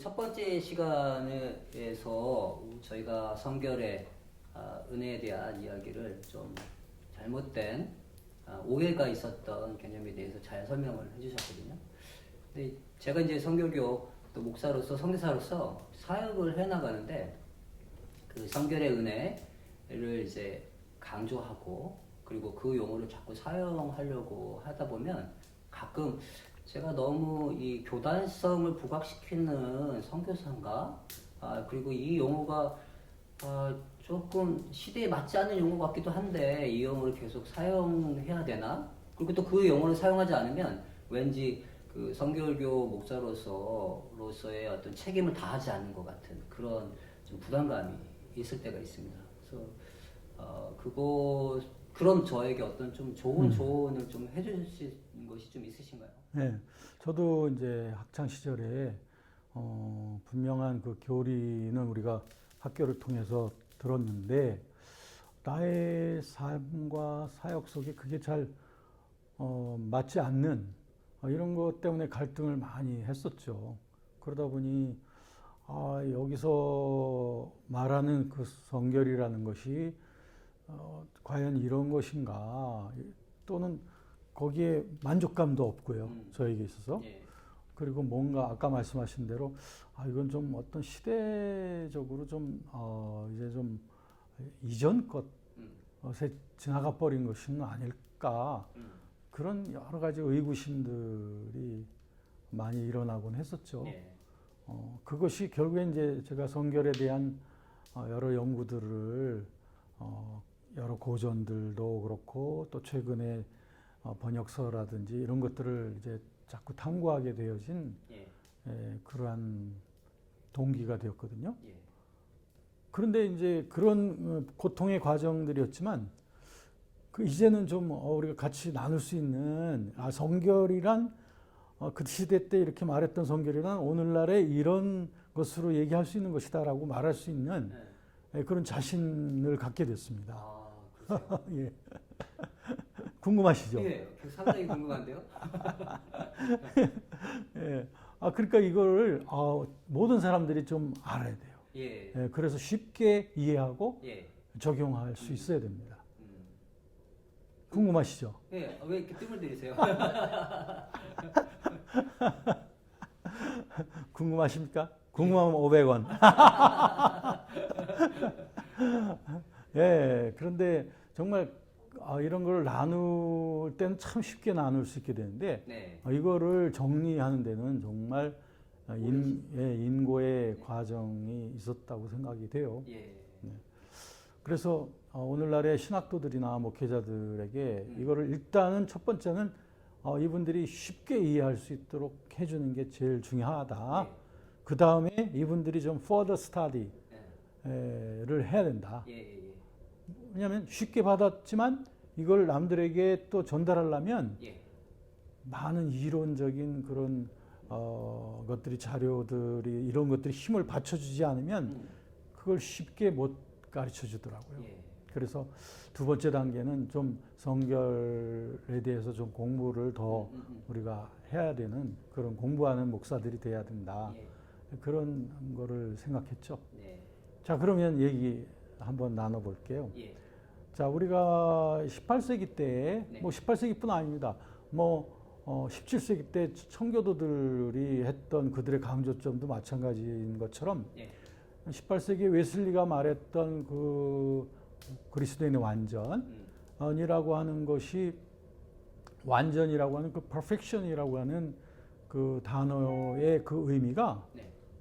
첫 번째 시간에서 저희가 성결의 은혜에 대한 이야기를 좀 잘못된 오해가 있었던 개념에 대해서 잘 설명을 해주셨거든요. 근데 제가 이제 성결교 또 목사로서 선교사로서 사역을 해나가는데 그 성결의 은혜를 이제 강조하고 그리고 그 용어를 자꾸 사용하려고 하다 보면 가끔 제가 너무 이 교단성을 부각시키는 선교사인가? 그리고 이 용어가 조금 시대에 맞지 않는 용어 같기도 한데 이 용어를 계속 사용해야 되나? 그리고 또 그 용어를 사용하지 않으면 왠지 그 성결교 목사로서의 어떤 책임을 다하지 않는 것 같은 그런 좀 부담감이 있을 때가 있습니다. 그래서 그럼 저에게 어떤 좀 좋은 조언을 좀 해주실 수 있는 것이 좀 있으신가요? 네, 저도 이제 학창 시절에 분명한 그 교리는 우리가 학교를 통해서 들었는데 나의 삶과 사역 속에 그게 잘 맞지 않는 이런 것 때문에 갈등을 많이 했었죠. 그러다 보니 여기서 말하는 그 성결이라는 것이 과연 이런 것인가 또는 거기에 만족감도 없고요. 저에게 있어서. 예. 그리고 뭔가 아까 말씀하신 대로 이건 좀 어떤 시대적으로 좀 이제 좀 이전 것에 지나가 버린 것은 아닐까 그런 여러 가지 의구심들이 많이 일어나곤 했었죠. 예. 그것이 결국엔 이제 제가 성결에 대한 여러 연구들을 여러 고전들도 그렇고 또 최근에 번역서라든지 이런 것들을 이제 자꾸 탐구하게 되어진 그러한 동기가 되었거든요. 예. 그런데 이제 그런 고통의 과정들이었지만 이제는 좀 우리가 같이 나눌 수 있는 성결이란 그 시대 때 이렇게 말했던 성결이란 오늘날의 이런 것으로 얘기할 수 있는 것이다라고 말할 수 있는 그런 자신을 갖게 됐습니다. 그러세요? 예. 궁금하시죠? 예, 상당히 궁금한데요. 예. 그러니까 이걸 모든 사람들이 좀 알아야 돼요. 예. 예, 그래서 쉽게 이해하고 예. 적용할 수 있어야 됩니다. 궁금하시죠? 예, 왜 이렇게 뜸을 들이세요? 궁금하십니까? 궁금하면 500원. 예, 그런데 정말 이런 걸 나눌 때는 참 쉽게 나눌 수 있게 되는데 네. 이거를 정리하는 데는 정말 인고의 과정이 있었다고 생각이 돼요. 예. 그래서 오늘날의 신학도들이나 목회자들에게 이거를 일단은 첫 번째는 이분들이 쉽게 이해할 수 있도록 해주는 게 제일 중요하다. 예. 그 다음에 이분들이 좀 further study를 해야 된다. 예. 왜냐하면 쉽게 받았지만 이걸 남들에게 또 전달하려면 예. 많은 이론적인 그런 것들이 자료들이 이런 것들이 힘을 받쳐주지 않으면 그걸 쉽게 못 가르쳐 주더라고요. 예. 그래서 두 번째 단계는 좀 성결에 대해서 좀 공부를 더 우리가 해야 되는 그런 공부하는 목사들이 돼야 된다. 예. 그런 거를 생각했죠. 네. 자, 그러면 얘기 한번 나눠볼게요. 예. 자, 우리가 18세기 때, 네. 뭐 18세기뿐 아닙니다. 17세기 때 청교도들이 했던 그들의 강조점도 마찬가지인 것처럼 예. 18세기 웨슬리가 말했던 그 그리스도인의 완전이라고 하는 것이 완전이라고 하는 그 perfection이라고 하는 그 단어의 그 의미가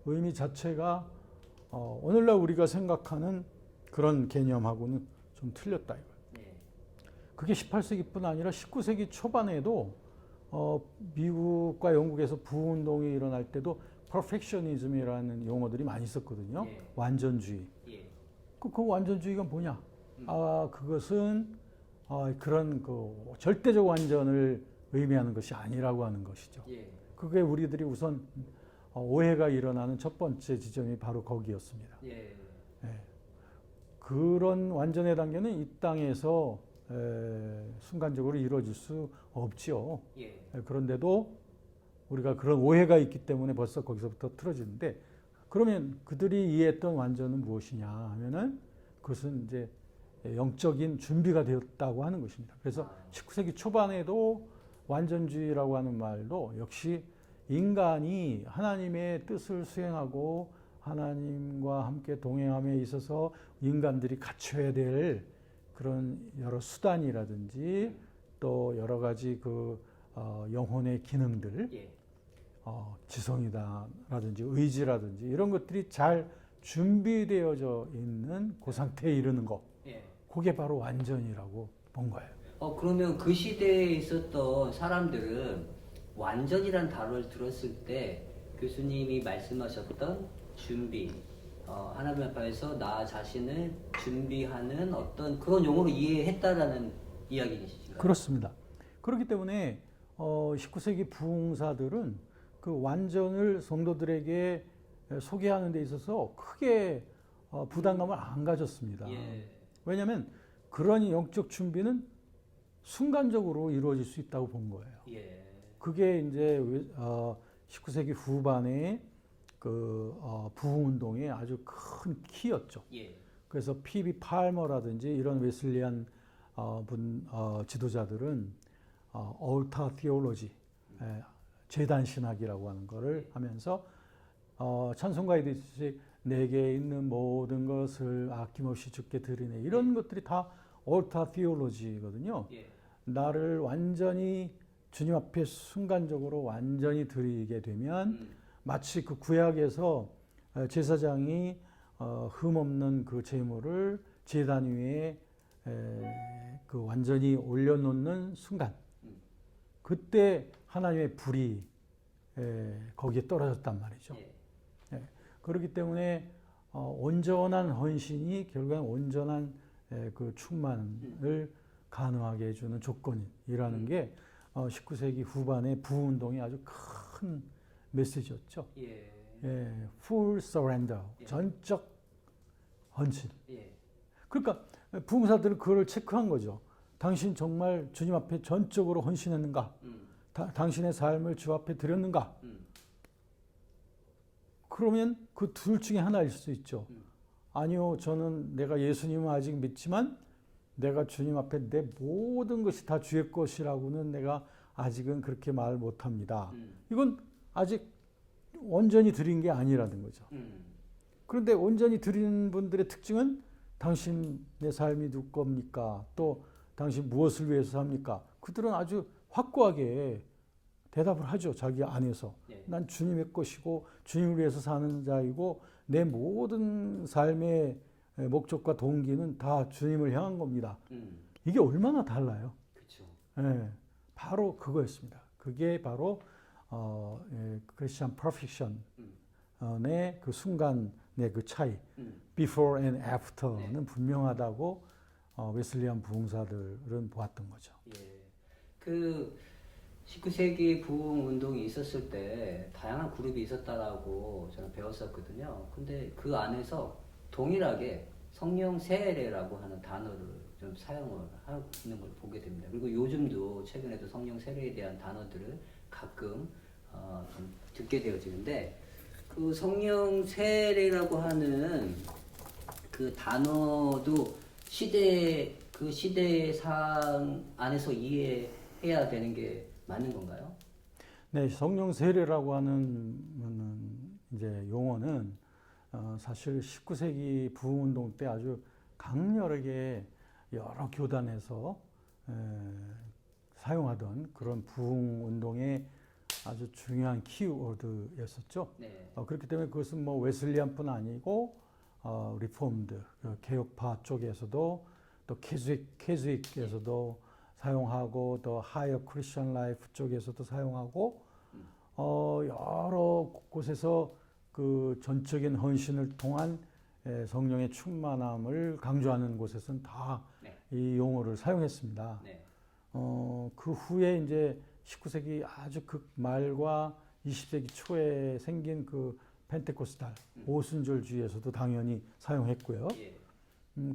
의미 자체가 오늘날 우리가 생각하는 그런 개념하고는 좀 틀렸다 이거예요. 그게 18세기뿐 아니라 19세기 초반에도 미국과 영국에서 부운동이 일어날 때도 perfectionism이라는 용어들이 많이 있었거든요. 완전주의. 그 완전주의가 뭐냐? 그것은 그런 그 절대적 완전을 의미하는 것이 아니라고 하는 것이죠. 그게 우리들이 우선 오해가 일어나는 첫 번째 지점이 바로 거기였습니다. 그런 완전의 단계는 이 땅에서 순간적으로 이루어질 수 없죠. 그런데도 우리가 그런 오해가 있기 때문에 벌써 거기서부터 틀어지는데 그러면 그들이 이해했던 완전은 무엇이냐 하면은 그것은 이제 영적인 준비가 되었다고 하는 것입니다. 그래서 19세기 초반에도 완전주의라고 하는 말도 역시 인간이 하나님의 뜻을 수행하고 하나님과 함께 동행함에 있어서 인간들이 갖춰야 될 그런 여러 수단이라든지 또 여러 가지 영혼의 기능들, 예. 지성이다라든지 의지라든지 이런 것들이 잘 준비되어져 있는 그 상태에 이르는 것, 예. 그게 바로 완전이라고 본 거예요. 그러면 그 시대에 있었던 사람들은 완전이란 단어를 들었을 때 교수님이 말씀하셨던 준비, 하나님 앞에서 나 자신을 준비하는 어떤 그런 용어로 이해했다라는 이야기이신가요? 그렇습니다. 그렇기 때문에 19세기 부흥사들은 그 완전을 성도들에게 소개하는 데 있어서 크게 부담감을 안 가졌습니다. 예. 왜냐하면 그런 영적 준비는 순간적으로 이루어질 수 있다고 본 거예요. 예. 그게 이제 19세기 후반에 부흥 운동의 아주 큰 키였죠. 예. 그래서 P.B. 팔머라든지 이런 웨슬리안 지도자들은 Altar Theology, 제단 신학이라고 하는 거를 하면서 찬송가에 있듯이 내게 있는 모든 것을 아낌없이 주께 드리네, 이런 것들이 다 Altar Theology거든요. 예. 나를 완전히 주님 앞에 순간적으로 완전히 드리게 되면 마치 그 구약에서 제사장이 흠없는 그 제물을 제단 위에 그 완전히 올려놓는 순간, 그때 하나님의 불이 거기에 떨어졌단 말이죠. 예. 그렇기 때문에 온전한 헌신이 결국엔 온전한 그 충만을 가능하게 해주는 조건이라는 게 19세기 후반의 부운동이 아주 큰 메시지였죠. 예. full surrender, 예. 전적 헌신. 예. 그러니까 부흥사들은 그걸 체크한 거죠. 당신 정말 주님 앞에 전적으로 헌신했는가? 당신의 삶을 주 앞에 드렸는가? 그러면 그 둘 중에 하나일 수 있죠. 아니요, 저는 내가 예수님을 아직 믿지만 내가 주님 앞에 내 모든 것이 다 주의 것이라고는 내가 아직은 그렇게 말 못합니다. 이건 아직 온전히 드린 게 아니라는 거죠. 그런데 온전히 드리는 분들의 특징은 당신의 삶이 누구 겁니까? 또 당신 무엇을 위해서 삽니까? 그들은 아주 확고하게 대답을 하죠. 자기 안에서. 네. 난 주님의 것이고 주님을 위해서 사는 자이고 내 모든 삶의 목적과 동기는 다 주님을 향한 겁니다. 이게 얼마나 달라요? 그렇죠. 바로 그거였습니다. 그게 바로 크리스천 퍼펙션의 그 순간의 그 차이, before and after는 네. 분명하다고 웨슬리안 부흥사들은 보았던 거죠. 예. 그 19세기 부흥 운동이 있었을 때 다양한 그룹이 있었다라고 저는 배웠었거든요. 근데 그 안에서 동일하게 성령 세례라고 하는 단어를 좀 사용을 하는 걸 보게 됩니다. 그리고 요즘도 최근에도 성령 세례에 대한 단어들을 가끔 좀 듣게 되어지는데, 그 성령 세례라고 하는 그 단어도 그 시대의 상 안에서 이해해야 되는 게 맞는 건가요? 네, 성령 세례라고 하는 이제 용어는 사실 19세기 부흥 운동 때 아주 강렬하게 여러 교단에서 사용하던 그런 부흥 운동의 아주 중요한 키워드였었죠. 네. 그렇기 때문에 그것은 뭐 웨슬리안뿐 아니고 리폼드 개혁파 쪽에서도 또 캐즈윅에서도 사용하고 또 하이어 크리스천 라이프 쪽에서도 사용하고 여러 곳에서 그 전적인 헌신을 통한 성령의 충만함을 강조하는 곳에서는 다 이 용어를 사용했습니다. 네. 그 후에 이제 19세기 아주 그 말과 20세기 초에 생긴 그 펜테코스탈 오순절주의에서도 당연히 사용했고요. 예.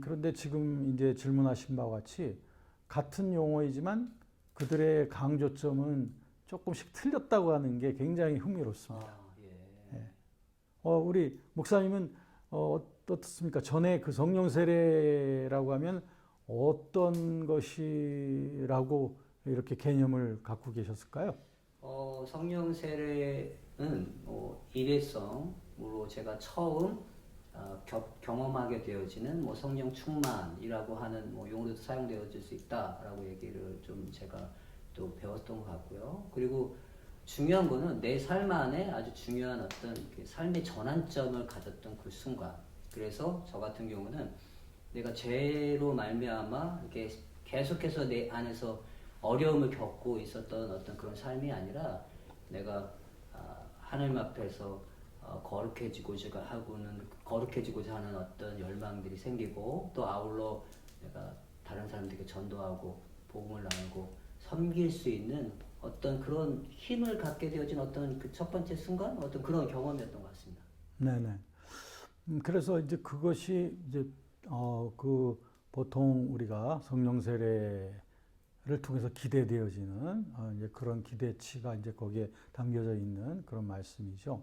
그런데 지금 이제 질문하신 바와 같이 같은 용어이지만 그들의 강조점은 조금씩 틀렸다고 하는 게 굉장히 흥미롭습니다. 예. 우리 목사님은 어떻습니까? 전에 그 성령 세례라고 하면 어떤 것이라고 이렇게 개념을 갖고 계셨을까요? 성령 세례는 일회성으로 제가 처음 경험하게 되어지는 성령 충만이라고 하는 용어도 사용되어질 수 있다라고 얘기를 좀 제가 또 배웠던 것 같고요. 그리고 중요한 거는 내 삶 안에 아주 중요한 어떤 삶의 전환점을 가졌던 그 순간. 그래서 저 같은 경우는 내가 죄로 말미암아 이렇게 계속해서 내 안에서 어려움을 겪고 있었던 어떤 그런 삶이 아니라 내가 하나님 앞에서 거룩해지고자 하는 어떤 열망들이 생기고 또 아울러 내가 다른 사람들에게 전도하고 복음을 나누고 섬길 수 있는 어떤 그런 힘을 갖게 되어진 어떤 그 첫 번째 순간 어떤 그런 경험이었던 것 같습니다. 네네. 그래서 이제 그것이 이제 그 보통 우리가 성령 세례를 통해서 기대되어지는 이제 그런 기대치가 이제 거기에 담겨져 있는 그런 말씀이죠.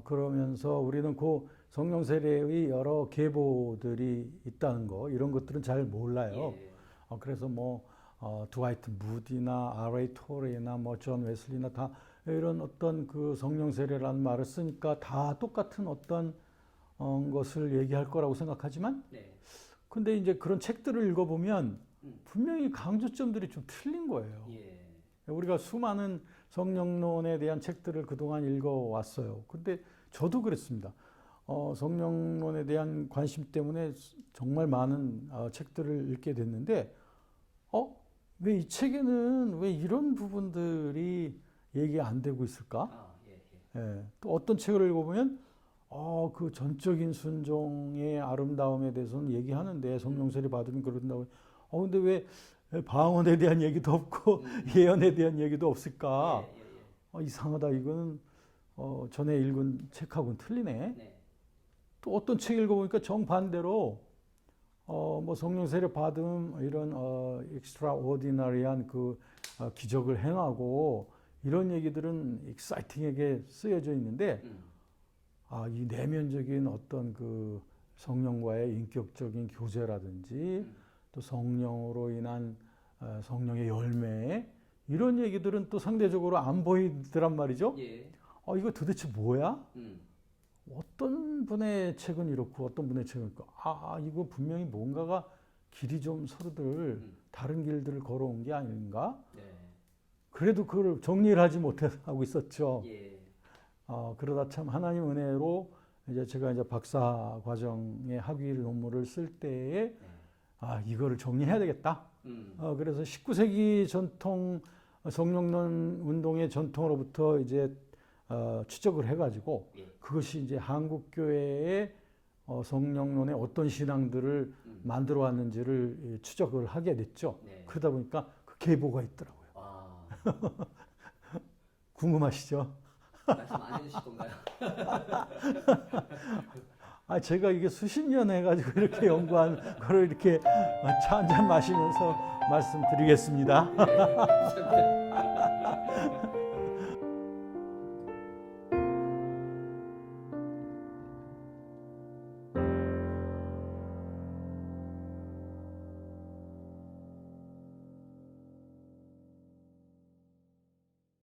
그러면서 우리는 그 성령 세례의 여러 계보들이 있다는 거 이런 것들은 잘 몰라요. 예. 그래서 드와이트 무디나 R.A. 토레나 존 웨슬리나 다 이런 어떤 그 성령 세례라는 말을 쓰니까 다 똑같은 어떤 것을 얘기할 거라고 생각하지만, 네. 근데 이제 그런 책들을 읽어보면 분명히 강조점들이 좀 틀린 거예요. 예. 우리가 수많은 성령론에 대한 책들을 그동안 읽어왔어요. 근데 저도 그랬습니다. 성령론에 대한 관심 때문에 정말 많은 책들을 읽게 됐는데, 왜 이 책에는 왜 이런 부분들이 얘기 안 되고 있을까? 예. 또 어떤 책을 읽어보면 그 전적인 순종의 아름다움에 대해서는 얘기하는데 성령 세례 받으면 그런다고. 근데 왜 방언에 대한 얘기도 없고 예언에 대한 얘기도 없을까? 이상하다. 이거는 전에 읽은 책하고는 틀리네. 네. 또 어떤 책 읽어보니까 정반대로 성령 세례 받음 이런 extraordinary한 그 기적을 행하고 이런 얘기들은 exciting하게 쓰여져 있는데 이 내면적인 어떤 그 성령과의 인격적인 교제라든지 또 성령으로 인한 성령의 열매 이런 얘기들은 또 상대적으로 안 보이더란 말이죠. 예. 이거 도대체 뭐야? 어떤 분의 책은 이렇고 어떤 분의 책은 이렇고 이거 분명히 뭔가가 길이 좀 서로들 다른 길들을 걸어온 게 아닌가? 네. 그래도 그걸 정리를 하지 못하고 있었죠. 예. 그러다 참 하나님 은혜로 이제 제가 이제 박사 과정의 학위 논문을 쓸 때에 이거를 정리해야 되겠다. 그래서 19세기 전통 성령론 운동의 전통으로부터 이제 추적을 해가지고 그것이 이제 한국 교회의 성령론의 어떤 신앙들을 만들어 왔는지를 추적을 하게 됐죠. 네. 그러다 보니까 그 계보가 있더라고요. 궁금하시죠? 말씀 안 해주실 건가요? 제가 이게 수십 년 해가지고 이렇게 연구한 거를 이렇게 차 한잔 마시면서 말씀드리겠습니다. 네.